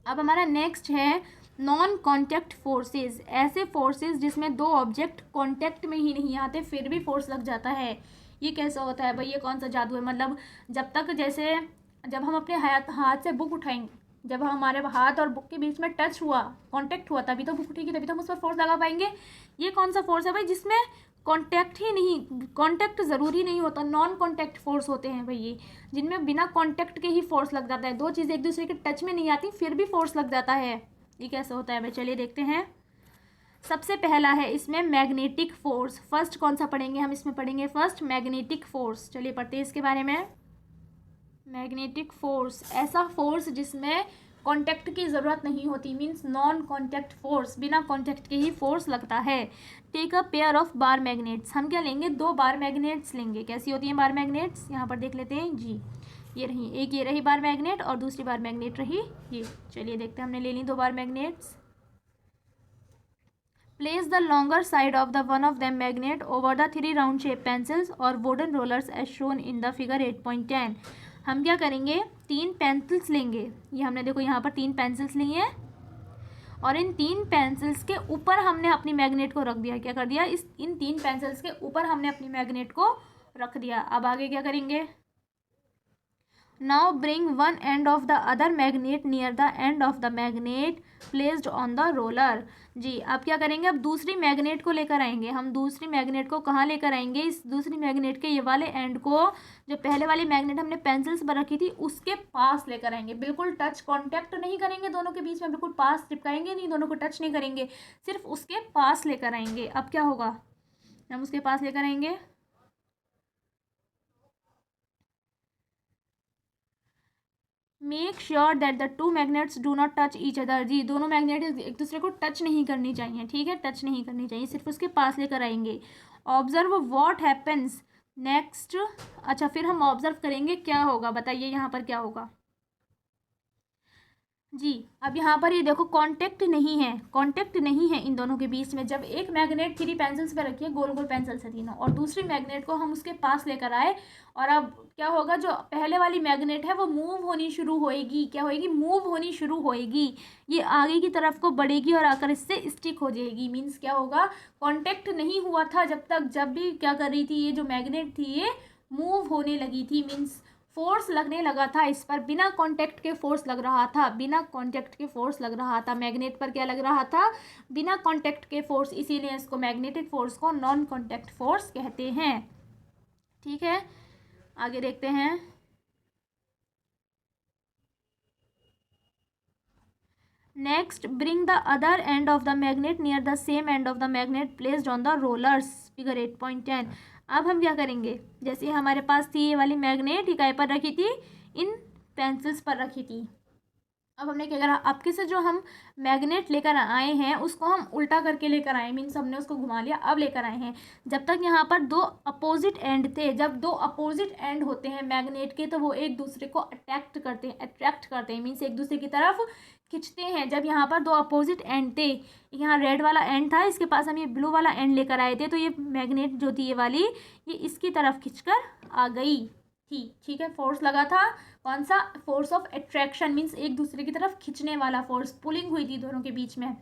अब हमारा नेक्स्ट है नॉन कॉन्टैक्ट फोर्सेस। ऐसे forces जिसमें दो object contact में ही नहीं आते फिर भी फोर्स लग जाता है। ये कैसा होता है भाई? ये कौन सा जादू है? मतलब जब तक, जैसे जब हम अपने हाथ से बुक उठाएंगे, जब हमारे हाथ और बुक के बीच में टच हुआ, कांटेक्ट हुआ, तभी तो बुक उठेगी, तभी तो हम उस पर फोर्स लगा पाएंगे। ये कौन सा फोर्स है भाई? जिसमें कांटेक्ट ही नहीं, कांटेक्ट ज़रूरी नहीं होता, नॉन कांटेक्ट फोर्स होते हैं भाई ये, जिनमें बिना कांटेक्ट के ही फोर्स लग जाता है। दो चीज़ें एक दूसरे के टच में नहीं आती फिर भी फोर्स लग जाता है। ये कैसे होता है भाई? चलिए देखते हैं। सबसे पहला है इसमें मैग्नेटिक फोर्स। फर्स्ट कौन सा पढ़ेंगे हम इसमें? पढ़ेंगे फर्स्ट मैग्नेटिक फोर्स। चलिए पढ़ते हैं इसके बारे में। मैग्नेटिक फोर्स ऐसा फोर्स जिसमें कांटेक्ट की ज़रूरत नहीं होती, मीन्स नॉन कांटेक्ट फोर्स, बिना कांटेक्ट के ही फोर्स लगता है। Take a pair of bar magnets. हम क्या लेंगे? 2 बार मैग्नेट्स लेंगे। कैसी होती हैं बार मैग्नेट्स? यहाँ पर देख लेते हैं जी, ये रही, एक ये रही बार मैग्नेट और दूसरी बार मैग्नेट रही ये। चलिए देखते हैं, हमने ले ली 2 bar magnets. Place the longer side of the one of them magnet over the 3 round shape pencils or wooden rollers as shown in the figure 8.10। हम क्या करेंगे? 3 पेंसिल्स लेंगे। ये हमने देखो यहाँ पर 3 पेंसिल्स ली हैं और इन 3 पेंसिल्स के ऊपर हमने अपनी मैग्नेट को रख दिया। क्या कर दिया? इन 3 पेंसिल्स के ऊपर हमने अपनी मैग्नेट को रख दिया। अब आगे क्या करेंगे? Now bring one end of the other magnet near the end of the magnet placed on the roller. जी, अब क्या करेंगे? अब दूसरी मैग्नेट को लेकर आएंगे। हम दूसरी मैग्नेट को कहाँ लेकर आएंगे? इस दूसरी मैग्नेट के ये वाले एंड को, जो पहले वाली मैग्नेट हमने पेंसिल्स पर रखी थी उसके पास लेकर आएंगे। बिल्कुल टच कॉन्टैक्ट नहीं करेंगे दोनों के बीच में, बिल्कुल पास चिपकाएंगे नहीं, दोनों को टच नहीं करेंगे, सिर्फ उसके पास लेकर आएंगे। अब क्या होगा? हम उसके पास लेकर आएंगे। Make sure that the 2 magnets do not touch each other. जी, दोनों मैग्नेट एक दूसरे को टच नहीं करनी चाहिए, ठीक है, टच नहीं करनी चाहिए, सिर्फ उसके पास लेकर आएंगे। Observe what happens next. अच्छा, फिर हम ऑब्जर्व करेंगे क्या होगा, बताइए यहाँ पर क्या होगा। जी, अब यहाँ पर ये देखो कांटेक्ट नहीं है, कांटेक्ट नहीं है इन दोनों के बीच में। जब एक मैग्नेट 3 पेंसिल्स पे रखी है, गोल गोल पेंसिल्स है तीनों, और दूसरी मैग्नेट को हम उसके पास लेकर आए, और अब क्या होगा? जो पहले वाली मैग्नेट है वो मूव होनी शुरू होएगी। क्या होएगी? मूव होनी शुरू होएगी। ये आगे की तरफ को बढ़ेगी और आकर इससे स्टिक हो जाएगी। मीन्स क्या होगा? कांटेक्ट नहीं हुआ था जब तक, जब भी क्या कर रही थी ये जो मैग्नेट थी ये मूव होने लगी थी, मीन्स फोर्स लगने लगा था इस पर। बिना कांटेक्ट के फोर्स लग रहा था, बिना कांटेक्ट के फोर्स लग रहा था मैग्नेट पर। क्या लग रहा था? बिना कांटेक्ट के फोर्स। इसीलिए इसको मैग्नेटिक फोर्स को नॉन कांटेक्ट फोर्स कहते हैं। ठीक है, आगे देखते हैं। Next, bring the other and of the magnet near the same and of the magnet placed on the rollers, figure 8.10। अब हम क्या करेंगे? जैसे हमारे पास थी ये वाली मैग्नेट, इकाई पर रखी थी, इन पेंसिल्स पर रखी थी। अब हमने क्या करा? आपके से जो हम मैग्नेट लेकर आए हैं उसको हम उल्टा करके लेकर आए, मीन्स हमने उसको घुमा लिया, अब लेकर आए हैं। जब तक यहाँ पर 2 अपोजिट एंड थे, जब 2 अपोजिट एंड होते हैं मैग्नेट के तो वो एक दूसरे को अट्रैक्ट करते हैं, मीन्स एक दूसरे की तरफ खींचते हैं। जब यहाँ पर 2 अपोजिट एंड थे, यहाँ रेड वाला एंड था, इसके पास हम ये ब्लू वाला एंड लेकर आए थे, तो ये मैग्नेट जो थी ये वाली, ये इसकी तरफ खींचकर आ गई थी। ठीक है, फोर्स लगा था। कौन सा? फोर्स ऑफ अट्रैक्शन, मीन्स एक दूसरे की तरफ खींचने वाला फोर्स, पुलिंग हुई थी दोनों के बीच में।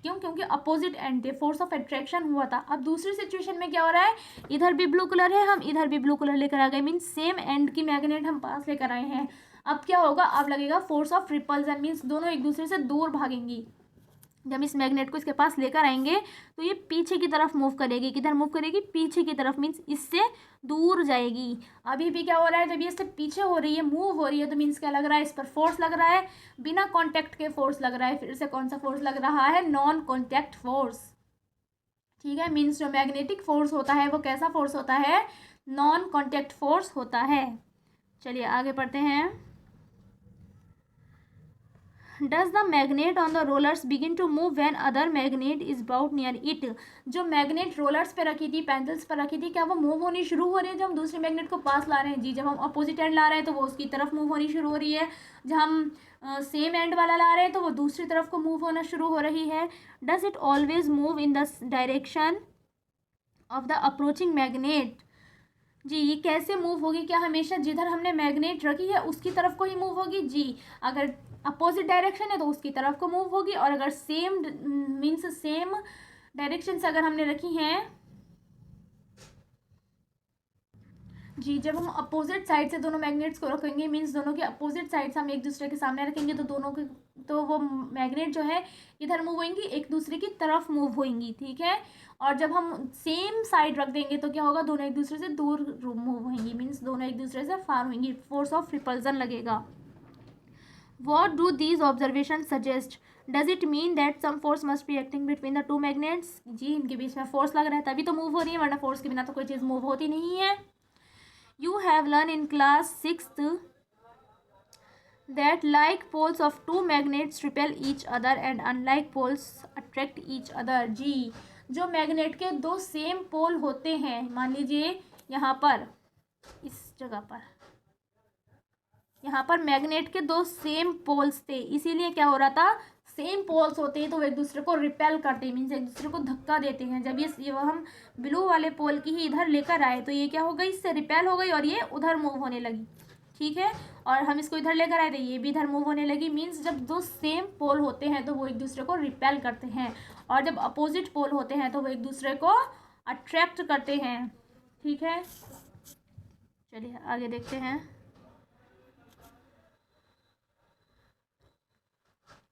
क्यों? क्योंकि अपोजिट एंड थे, फोर्स ऑफ अट्रैक्शन हुआ था। अब दूसरी सिचुएशन में क्या हो रहा है? इधर भी ब्लू कलर है, हम इधर भी ब्लू कलर लेकर आ गए, मीन्स सेम एंड की मैग्नेट हम पास लेकर आए हैं। अब क्या होगा? अब लगेगा फोर्स ऑफ रिपल्सन, मीन्स दोनों एक दूसरे से दूर भागेंगी। जब इस मैग्नेट को इसके पास लेकर आएंगे तो ये पीछे की तरफ मूव करेगी। किधर मूव करेगी? पीछे की तरफ, मीन्स इससे दूर जाएगी। अभी भी क्या हो रहा है? जब ये इससे पीछे हो रही है, मूव हो रही है, तो मीन्स क्या लग रहा है? इस पर फोर्स लग रहा है, बिना कांटेक्ट के फोर्स लग रहा है। फिर से कौन सा फोर्स लग रहा है? Non contact force. ठीक है, मीन्स जो मैग्नेटिक फोर्स होता है वो कैसा फोर्स होता है? नॉन कांटेक्ट फोर्स होता है। चलिए आगे पढ़ते हैं। Does the magnet on the rollers begin to move when other magnet is brought near it? जो मैग्नेट रोलर्स पे रखी थी, पेंसिल्स पर रखी थी, क्या वो मूव होनी शुरू हो रही है जब हम दूसरे मैग्नेट को पास ला रहे हैं? जी, जब हम अपोजिट एंड ला रहे हैं तो वो उसकी तरफ मूव होनी शुरू हो रही है, जब हम सेम एंड वाला ला रहे हैं तो वो दूसरी तरफ को मूव होना शुरू हो रही है। Does it always move in the direction of the approaching magnet? जी, ये कैसे मूव होगी? क्या हमेशा जिधर हमने मैग्नेट रखी है उसकी तरफ को ही मूव होगी? जी, अगर अपोजिट डायरेक्शन है तो उसकी तरफ को मूव होगी, और अगर सेम मीन्स सेम डायरेक्शन से अगर हमने रखी हैं, जी, जब हम अपोजिट साइड से दोनों मैग्नेट्स को रखेंगे, मीन्स दोनों के अपोजिट साइड से हम एक दूसरे के सामने रखेंगे, तो दोनों के, तो वो मैग्नेट जो है इधर मूव होंगी, एक दूसरे की तरफ मूव होंगी। ठीक है, और जब हम सेम साइड रख देंगे तो क्या होगा? दोनों एक दूसरे से दूर मूव होंगी, मीन्स दोनों एक दूसरे से फार होंगी, फोर्स ऑफ रिपल्सन लगेगा। What do these observation suggest? Does it mean that some force must be acting between the two magnets? जी, इनके बीच में फोर्स लग रहा है तभी तो मूव हो रही है, वरना फोर्स के बिना तो कोई चीज़ मूव होती नहीं है. You have learn in class 6th that like poles of two magnets repel each other and unlike poles attract each other. जी, जो मैग्नेट के दो सेम पोल होते हैं, मान लीजिए यहाँ पर, इस जगह पर, यहाँ पर मैग्नेट के दो सेम पोल्स थे, इसीलिए क्या हो रहा था, सेम पोल्स होते हैं तो वो एक दूसरे को रिपेल करते हैं, मीन्स एक दूसरे को धक्का देते हैं. जब ये हम ब्लू वाले पोल की ही इधर लेकर आए तो ये क्या हो गई, इससे रिपेल हो गई और ये उधर मूव होने लगी. ठीक है, और हम इसको इधर लेकर आए थे, ये भी इधर मूव होने लगी. मीन्स जब दो सेम पोल होते हैं तो वो एक दूसरे को रिपेल करते हैं, और जब अपोजिट पोल होते हैं तो वो एक दूसरे को अट्रैक्ट करते हैं. ठीक है, चलिए आगे देखते हैं.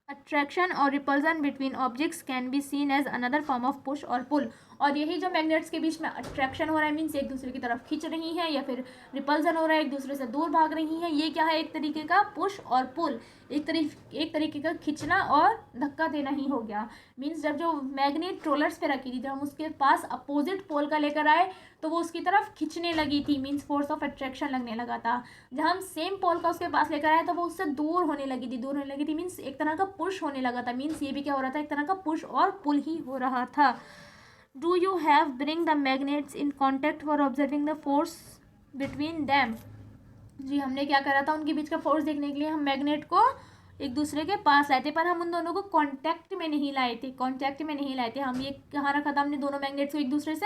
अट्रैक्शन और repulsion between objects can be seen as another form of push और पुल. और यही जो मैग्नेट्स के बीच में अट्रैक्शन हो रहा है, मीन्स एक दूसरे की तरफ खींच रही हैं, या फिर रिपल्सन हो रहा है, एक दूसरे से दूर भाग रही हैं, ये क्या है, एक तरीके का पुश और पुल, एक तरीके का खींचना और धक्का देना ही हो गया. मीन्स जब जो मैग्नेट रोलर्स पे रखी थी, जब हम उसके पास अपोजिट पोल का लेकर आए तो वो उसकी तरफ खींचने लगी थी, मीन्स फोर्स ऑफ अट्रैक्शन लगने लगा था. जब हम सेम पोल का उसके पास लेकर आए तो वो उससे दूर होने लगी थी, मीन्स एक तरह का पुश होने लगा था. मीन्स ये भी क्या हो रहा था, एक तरह का पुश और पुल ही हो रहा था. Do you have bring the magnets in contact for observing the force between them? जी, हमने क्या करा था, उनके बीच का फोर्स देखने के लिए हम मैग्नेट को एक दूसरे के पास लाए थे, पर हम उन दोनों को कांटेक्ट में नहीं लाए थे. हम ये कहाँ रखा था, हमने दोनों मैग्नेट्स को एक दूसरे से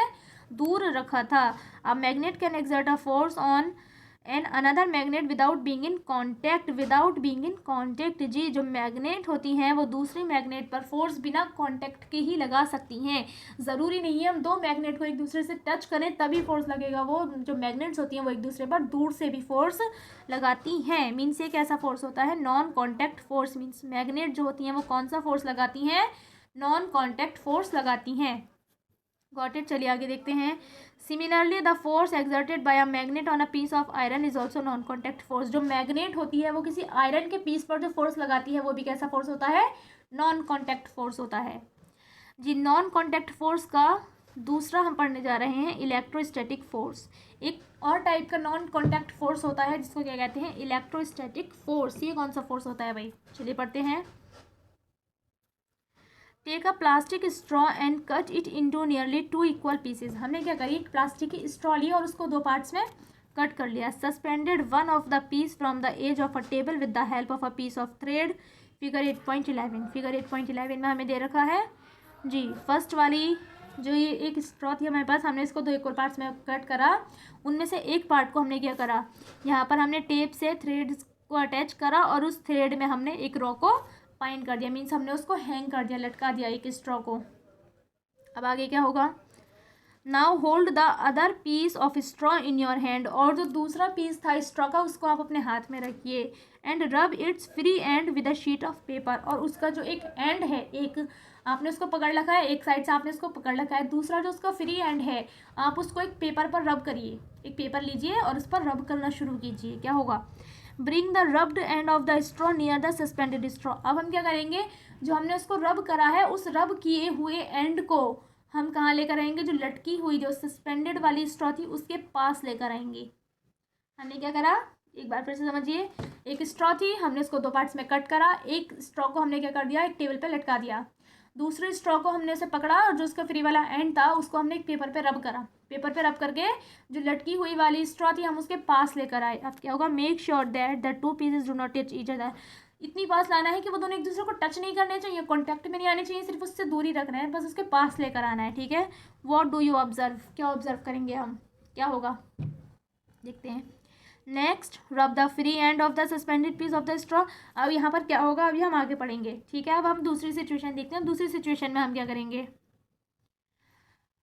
दूर रखा था. अब magnet can exert a force on and another magnet without being in contact. जी, जो मैग्नेट होती हैं वो दूसरी मैग्नेट पर फोर्स बिना कॉन्टैक्ट के ही लगा सकती हैं. ज़रूरी नहीं है हम दो मैग्नेट को एक दूसरे से टच करें तभी फोर्स लगेगा. वो जो मैग्नेट्स होती हैं वो एक दूसरे पर दूर से भी फोर्स लगाती हैं. मीन्स ये कैसा फोर्स होता है, non contact force. Means magnet जो होती हैं वो कौन सा फोर्स लगाती हैं, नॉन कॉन्टैक्ट फोर्स लगाती हैं. Got it. चलिए आगे देखते हैं. Similarly the force exerted by a magnet on a piece of iron is also non contact force. जो मैग्नेट होती है वो किसी आयरन के पीस पर जो फोर्स लगाती है वो भी कैसा फोर्स होता है, नॉन कॉन्टैक्ट फोर्स होता है. जी, नॉन कॉन्टैक्ट फोर्स का दूसरा हम पढ़ने जा रहे हैं इलेक्ट्रोस्टैटिक फोर्स. एक और टाइप का नॉन कॉन्टैक्ट फोर्स होता है जिसको क्या कहते हैं, इलेक्ट्रोस्टैटिक फोर्स. ये कौन सा फोर्स होता है भाई, चलिए पढ़ते हैं. Take a plastic straw and cut it into nearly 2 equal pieces. हमने क्या करी, एक प्लास्टिक की स्ट्रॉ ली और उसको 2 पार्ट्स में कट कर लिया. Suspended one of the piece from the edge of a table with the help of a piece of thread. Figure 8.11 में हमें दे रखा है. जी, फर्स्ट वाली जो ये एक स्ट्रॉ थी हमारे पास, हमने इसको 2 इक्वल पार्ट्स में कट करा. उनमें से एक पार्ट को हमने क्या करा, यहाँ पर हमने टेप से थ्रेड को अटैच करा और उस थ्रेड में हमने एक रॉ को पाइंड कर दिया. मीन्स हमने उसको हैंग कर दिया, लटका दिया एक स्ट्रॉ को. अब आगे क्या होगा, now hold the other piece of straw in your hand. और जो दूसरा पीस था स्ट्रॉ का उसको आप अपने हाथ में रखिए. एंड रब it's free and with a sheet of paper. और उसका जो एक एंड है, एक आपने उसको पकड़ रखा है, एक साइड से आपने उसको पकड़ रखा है, दूसरा जो उसका फ्री एंड है आप उसको एक पेपर पर रब करिए. एक पेपर लीजिए और उस पर रब करना शुरू कीजिए. क्या होगा, bring the rubbed and of the straw near the suspended straw. अब हम क्या करेंगे, जो हमने उसको रब करा है उस रब किए हुए एंड को हम कहाँ लेकर आएंगे, जो लटकी हुई जो सस्पेंडेड वाली स्ट्रॉ थी उसके पास लेकर आएंगे. हमने क्या करा, एक बार फिर से समझिए. एक स्ट्रॉ थी, हमने उसको 2 पार्ट्स में कट करा. एक स्ट्रॉ को हमने क्या कर दिया, एक टेबल पे लटका दिया. दूसरे स्ट्रॉ को हमने उसे पकड़ा और जो उसका फ्री वाला एंड था उसको हमने एक पेपर पे रब करा. पेपर पे रब करके जो लटकी हुई वाली स्ट्रॉ थी हम उसके पास लेकर आए. अब क्या होगा, make sure that the 2 pieces do not touch each other. इतनी पास लाना है कि वो दोनों एक दूसरे को टच नहीं करने चाहिए, कॉन्टैक्ट में नहीं आने चाहिए, सिर्फ उससे दूरी रखना है, बस उसके पास लेकर आना है. ठीक है, व्हाट डू यू ऑब्जर्व, क्या ऑब्जर्व करेंगे हम, क्या होगा देखते हैं. Next, rub the free end of the suspended piece of the straw. अब यहाँ पर क्या होगा, अभी हम आगे पढ़ेंगे. ठीक है, अब हम दूसरी सिचुएशन देखते हैं. दूसरी सिचुएशन में हम क्या करेंगे,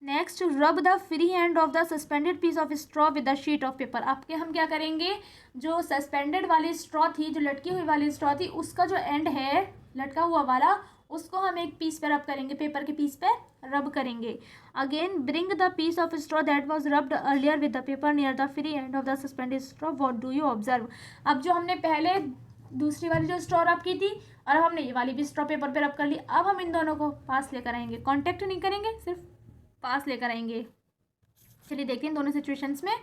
next, rub the free end of the suspended piece of straw with the sheet of paper. आपके हम क्या करेंगे, जो सस्पेंडेड वाली स्ट्रॉ थी, जो लटकी हुई वाली स्ट्रॉ थी, उसका जो एंड है लटका हुआ वाला उसको हम एक पीस पे रब करेंगे, पेपर के पीस पे रब करेंगे. Again, bring the piece of straw that was rubbed earlier with the paper near the free end of the suspended straw. What do you observe. अब जो हमने पहले दूसरी वाली जो स्ट्रॉ रब की थी और अब हमने ये वाली भी स्ट्रॉ पेपर पे रब कर ली। अब हम इन दोनों को पास लेकर आएंगे, कॉन्टेक्ट नहीं करेंगे, सिर्फ पास लेकर आएंगे। चलिए देखते हैं इन दोनों सिचुएशंस में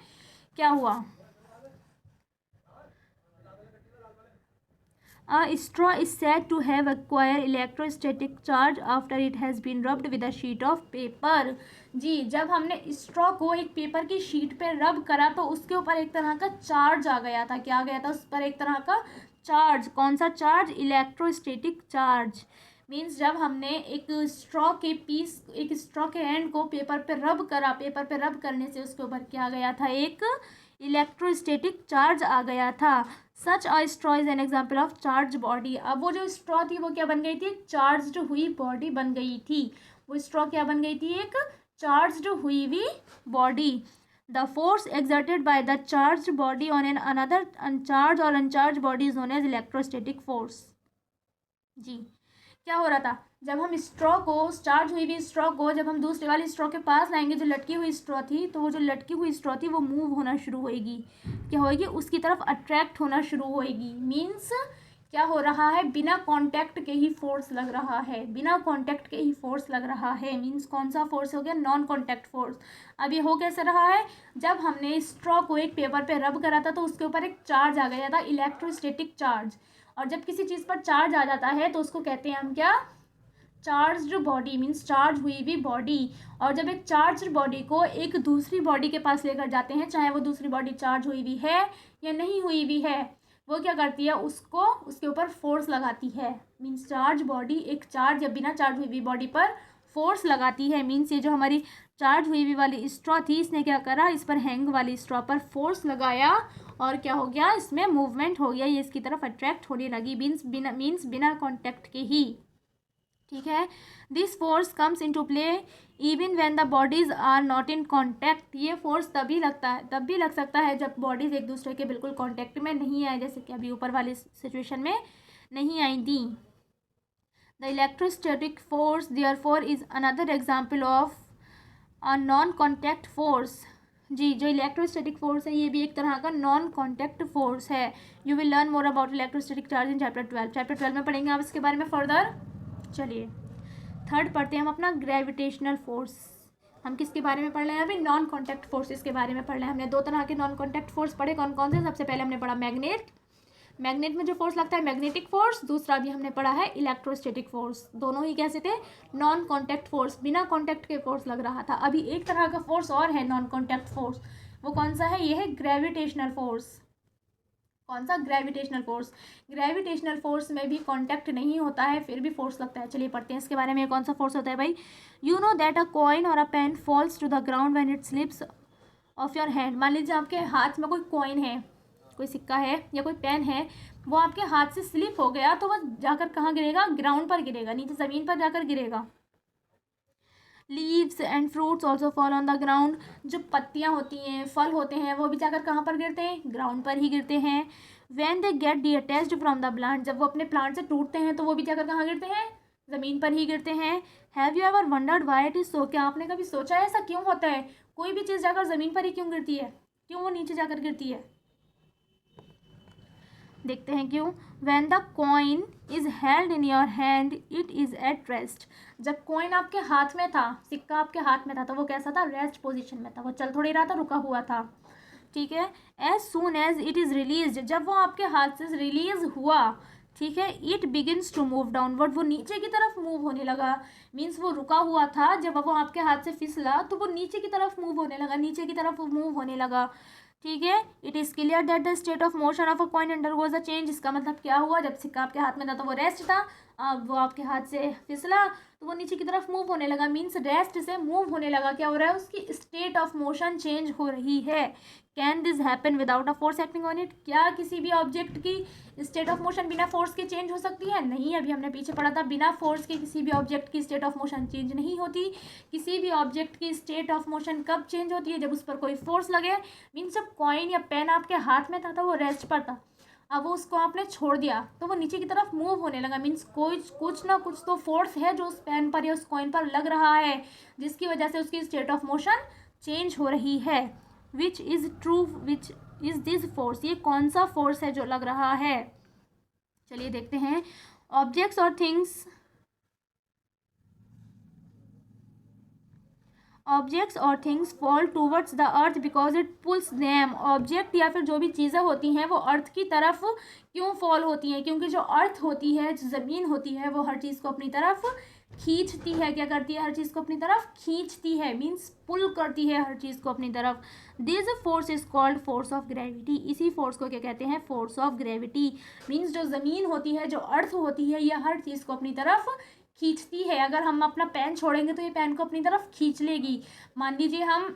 क्या हुआ। A straw is said to have acquired electrostatic charge after it has been rubbed with a sheet of paper। जी, जब हमने स्ट्रॉ को एक पेपर की शीट पे रब करा तो उसके ऊपर एक तरह का चार्ज आ गया था। क्या आ गया था उस पर? एक तरह का चार्ज। कौन सा चार्ज? Electrostatic charge. मीन्स जब हमने एक स्ट्रॉ के एंड को पेपर पे रब करा, पेपर पे रब करने से उसके ऊपर क्या आ गया था? एक इलेक्ट्रोस्टैटिक चार्ज आ गया था। Such a straw is an example of charge body. अब वो जो स्ट्रॉ थी वो क्या बन गई थी? चार्ज्ड हुई बॉडी बन गई थी। वो स्ट्रॉ क्या बन गई थी? एक चार्ज्ड हुई हुई body. The force exerted by the charged body on an another uncharged or uncharged body is known as electrostatic force। जी, क्या हो रहा था? जब हम स्ट्रॉ को, चार्ज हुई हुई स्ट्रॉ को जब हम दूसरे वाली स्ट्रॉ के पास लाएंगे जो लटकी हुई स्ट्रॉ थी, तो वो जो लटकी हुई स्ट्रॉ थी वो मूव होना शुरू होएगी। क्या होएगी? उसकी तरफ अट्रैक्ट होना शुरू होएगी। मीन्स क्या हो रहा है? बिना कांटेक्ट के ही फोर्स लग रहा है। बिना कांटेक्ट के ही फोर्स लग रहा है। मीन्स कौन सा फोर्स हो गया? Non contact force. अब ये हो कैसे रहा है? जब हमने स्ट्रॉ को एक पेपर पे रब करा था तो उसके ऊपर एक चार्ज आ गया था, इलेक्ट्रोस्टैटिक चार्ज। और जब किसी चीज़ पर चार्ज आ जाता है तो उसको कहते हैं हम क्या? Charged body. मीन्स चार्ज हुई हुई बॉडी। और जब एक चार्ज्ड बॉडी को एक दूसरी बॉडी के पास लेकर जाते हैं, चाहे वो दूसरी बॉडी चार्ज हुई हुई है या नहीं हुई हुई है, वो क्या करती है? उसको उसके ऊपर फोर्स लगाती है। मीन्स चार्ज बॉडी एक चार्ज या बिना चार्ज हुई हुई बॉडी पर फोर्स लगाती है। मीन्स ये जो हमारी चार्ज हुई हुई वाली स्ट्रॉ थी, इसने क्या करा? इस पर हैंग वाली स्ट्रॉ पर फोर्स लगाया और क्या हो गया? इसमें मूवमेंट हो गया, ये इसकी तरफ अट्रैक्ट होने लगी। मीन्स बिना कॉन्टैक्ट के ही। ठीक है। This force comes in to play even when the bodies are not in contact. ये फोर्स तब भी लग सकता है जब बॉडीज एक दूसरे के बिल्कुल कॉन्टैक्ट में नहीं आए, जैसे कि अभी ऊपर वाली सिचुएशन में नहीं आई थी। The electrostatic force therefore is another example of a non contact force. जी, जो इलेक्ट्रोस्टैटिक फोर्स है ये भी एक तरह का नॉन कॉन्टैक्ट फोर्स है। You will learn more about electrostatic charge in chapter 12। Chapter 12 में पढ़ेंगे आप इसके बारे में फर्दर। चलिए थर्ड पढ़ते हैं हम अपना ग्रेविटेशनल फोर्स। हम किसके बारे में पढ़ रहे हैं अभी? नॉन कॉन्टैक्ट फोर्सेस के बारे में पढ़ रहे हैं। हमने दो तरह के नॉन कॉन्टैक्ट फोर्स पढ़े। कौन कौन से? सबसे पहले हमने पढ़ा मैग्नेट में जो फोर्स लगता है मैग्नेटिक फोर्स। दूसरा भी हमने पढ़ा है इलेक्ट्रोस्टैटिक फोर्स। दोनों ही कैसे थे? नॉन कॉन्टैक्ट फोर्स, बिना कॉन्टैक्ट के फोर्स लग रहा था। अभी एक तरह का फोर्स और है नॉन कॉन्टैक्ट फोर्स। वो कौन सा है? ये है ग्रेविटेशनल फोर्स। कौन सा? Gravitational force. ग्रेविटेशनल फोर्स में भी कांटेक्ट नहीं होता है, फिर भी फोर्स लगता है। चलिए पढ़ते हैं इसके बारे में। कौन सा फोर्स होता है भाई? You know that a coin or a pen falls to the ground when it slips off your hand. मान लीजिए आपके हाथ में कोई कॉइन है, कोई सिक्का है या कोई पेन है, वो आपके हाथ से स्लिप हो गया तो वह जाकर कहाँ गिरेगा? ग्राउंड पर गिरेगा, नीचे ज़मीन पर जाकर गिरेगा। Leaves and fruits also fall on the ground. जो पत्तियाँ होती हैं, फल होते हैं, वो भी जाकर कहाँ पर गिरते हैं? ग्राउंड पर ही गिरते हैं। When they get detached from the plant, जब वो अपने प्लांट से टूटते हैं तो वो भी जाकर कहाँ गिरते हैं? ज़मीन पर ही गिरते हैं। Have you ever wondered why it is so? क्या आपने कभी सोचा है ऐसा क्यों होता है? कोई भी चीज़ जाकर ज़मीन पर ही क्यों गिरती है? क्यों वो नीचे जाकर गिरती है? देखते हैं क्यों। When the coin is held in your hand, it is at rest। जब कॉइन आपके हाथ में था, सिक्का आपके हाथ में था, तो वो कैसा था? रेस्ट पोजीशन में था, वो चल थोड़ी रहा था, रुका हुआ था। ठीक है। As soon as it is released, जब वो आपके हाथ से रिलीज हुआ, ठीक है, it begins to move downward, वो नीचे की तरफ मूव होने लगा। मीन्स वो रुका हुआ था, जब वो आपके हाथ से फिसला तो वो नीचे की तरफ मूव होने लगा, नीचे की तरफ मूव होने लगा। ठीक है। It is clear that the state of motion of a coin undergoes a change. इसका मतलब क्या हुआ? जब सिक्का आपके हाथ में था तो वो रेस्ट था, अब वो आपके हाथ से फिसला तो वो नीचे की तरफ मूव होने लगा। मीन्स रेस्ट से मूव होने लगा। क्या हो रहा है? उसकी स्टेट ऑफ मोशन चेंज हो रही है। Can this happen without a force acting on it? क्या किसी भी ऑब्जेक्ट की स्टेट ऑफ मोशन बिना फोर्स के चेंज हो सकती है? नहीं। अभी हमने पीछे पढ़ा था बिना फोर्स के किसी भी ऑब्जेक्ट की स्टेट ऑफ मोशन चेंज नहीं होती। किसी भी ऑब्जेक्ट की स्टेट ऑफ मोशन कब चेंज होती है? जब उस पर कोई फोर्स लगे। मीन्स जब कॉइन या पेन आपके हाथ में था तो वो रेस्ट पर था, अब वो उसको आपने छोड़ दिया तो वो नीचे की तरफ मूव होने लगा। मीन्स कोई कुछ ना कुछ तो फोर्स है जो उस पेन पर या उस कॉइन पर लग रहा है, जिसकी वजह से उसकी स्टेट ऑफ मोशन चेंज हो रही है। Which is this force? ये कौन सा फोर्स है जो लग रहा है? चलिए देखते हैं। ऑब्जेक्ट्स और थिंग्स, ऑब्जेक्ट्स और things fall towards the earth because it pools them. Object या फिर जो भी चीज़ें होती हैं वो अर्थ की तरफ क्यों फॉल होती हैं? क्योंकि जो अर्थ होती है, जो ज़मीन होती है, वो हर चीज़ को अपनी तरफ खींचती है। क्या करती है? हर चीज़ को अपनी तरफ खींचती है, मीन्स पुल करती है हर चीज़ को अपनी तरफ। This force is called force of gravity. इसी फोर्स को क्या कहते हैं? Force of gravity. मीन्स जो ज़मीन होती है, जो अर्थ होती है, यह हर चीज़ को अपनी तरफ खींचती है। अगर हम अपना पेन छोड़ेंगे तो ये पेन को अपनी तरफ खींच लेगी। मान लीजिए हम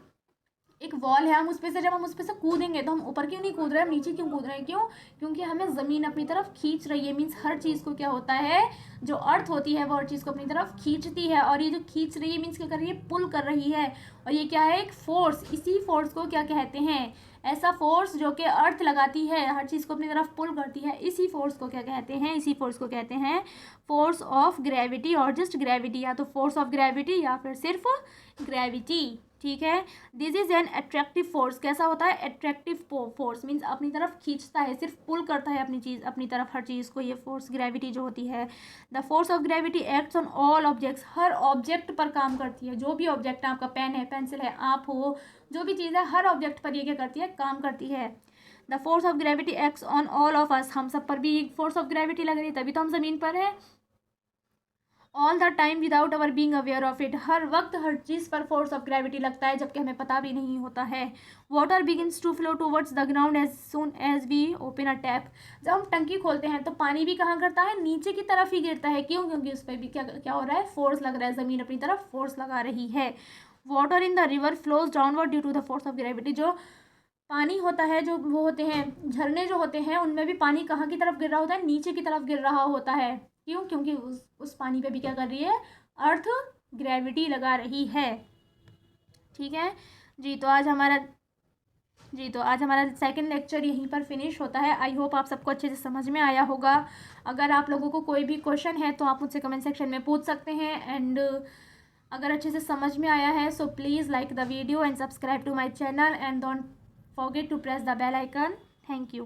एक वॉल है, हम उस पे से जब हम उस पे से कूदेंगे तो हम ऊपर क्यों नहीं कूद रहे हैं, हम नीचे क्यों कूद रहे हैं? क्यों? क्योंकि हमें ज़मीन अपनी तरफ खींच रही है। मीन्स हर चीज़ को क्या होता है, जो अर्थ होती है वो हर चीज़ को अपनी तरफ खींचती है। और ये जो खींच रही है मीन्स क्या कर रही है? पुल कर रही है। और ये क्या है? एक फोर्स। इसी फोर्स को क्या कहते हैं? ऐसा फोर्स जो कि अर्थ लगाती है, हर चीज़ को अपनी तरफ पुल करती है, इसी फोर्स को क्या कहते हैं? इसी फोर्स को कहते हैं फोर्स ऑफ ग्रेविटी, और जस्ट ग्रेविटी, या तो फोर्स ऑफ ग्रेविटी या फिर सिर्फ ग्रेविटी। ठीक है। This is an attractive force. कैसा होता है? अट्रैक्टिव फोर्स मीन्स अपनी तरफ खींचता है, सिर्फ पुल करता है अपनी चीज़, अपनी तरफ हर चीज़ को। ये फोर्स ग्रेविटी जो होती है। The force of gravity acts on all objects. Her object पर काम करती है। जो भी ऑब्जेक्ट है, आपका पेन है, पेंसिल है, आप हो, जो भी चीज़ है, हर ऑब्जेक्ट पर ये क्या करती है? काम करती है। The force of gravity acts on all of us. हम सब पर भी फोर्स ऑफ ग्रेविटी लग रही है, तभी तो हम ज़मीन पर है। All the time without our being aware of it. हर वक्त हर चीज़ पर फोर्स ऑफ ग्रेविटी लगता है, जबकि हमें पता भी नहीं होता है। Water begins to flow towards the ground as soon as we open a tap. जब हम टंकी खोलते हैं तो पानी भी कहाँ करता है? नीचे की तरफ ही गिरता है। क्यों? क्योंकि उस पर भी क्या क्या हो रहा है? फोर्स लग रहा है, ज़मीन अपनी तरफ फोर्स लगा रही है। Water in the river flows downward due to the force of gravity. जो पानी होता है, जो वो होते हैं झरने जो होते हैं, उनमें भी पानी कहाँ की तरफ गिर रहा होता है? नीचे की तरफ गिर रहा होता है। क्यों? क्योंकि उस पानी पे भी क्या कर रही है? अर्थ ग्रेविटी लगा रही है। ठीक है जी। तो आज हमारा सेकंड लेक्चर यहीं पर फिनिश होता है। आई होप आप सबको अच्छे से समझ में आया होगा। अगर आप लोगों को कोई भी क्वेश्चन है तो आप मुझसे कमेंट सेक्शन में पूछ सकते हैं। एंड अगर अच्छे से समझ में आया है so please like the video and subscribe to my channel and don't forget to press the bell icon. Thank you.